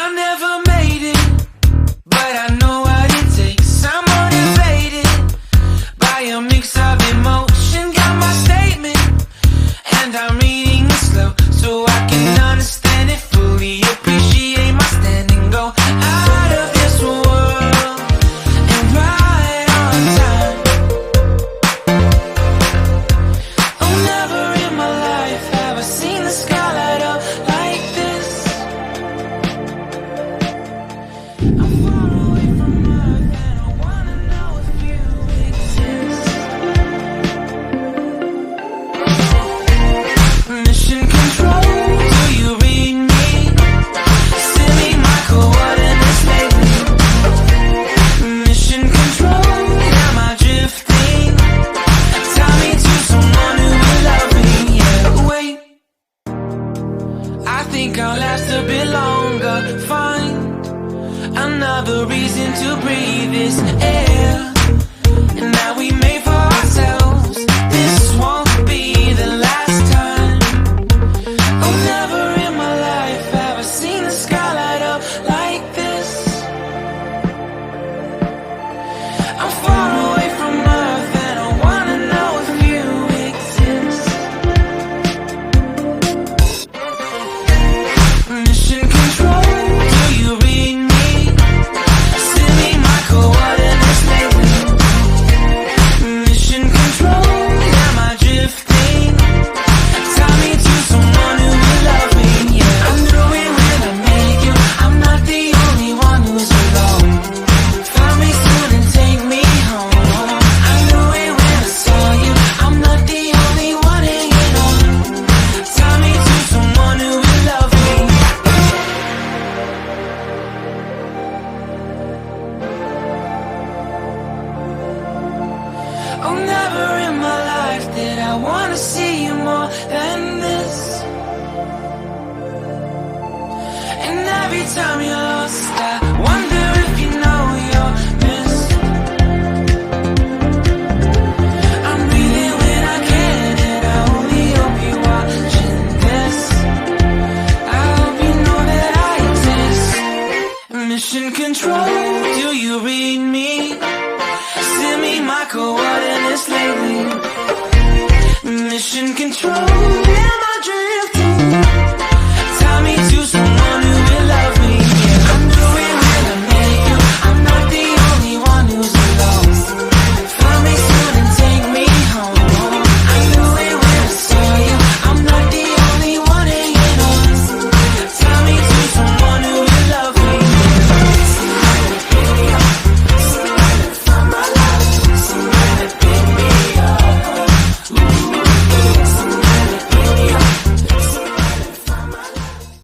I never made it, but I know what it takes. I'm motivated by a mix of emotion. Got my statement, and I'm reading it slow so I can understand it fully. Appreciate my standing, go out of this world and right on time. Oh, never in my life have I seen the sky light up like this. I'm far away from Earth and I wanna know if you exist. Mission control, do you read me? Send me my coordinates lately. Mission control, am I drifting? Tie me to someone who will love me. Yeah, wait, I think I'll last a bit longer. Find another reason to breathe this air, and that we made for ourselves. This won't be the last time. Oh, never in my life have I seen the sky light up like this. I'm far away from Earth and I wanna know if you exist. Mission control, do you read me? Send me my coordinates lately. Mission control, am I drifting? Tie me to someone who will love me. Yeah, I knew it when I met you. I'm not the only one who's alone. Find me soon and take me home. I knew it when I saw you. I'm not the only one hanging on. Tie me to someone who will love me. Oh, never in my life did I wanna see you more than this. And every time you're lost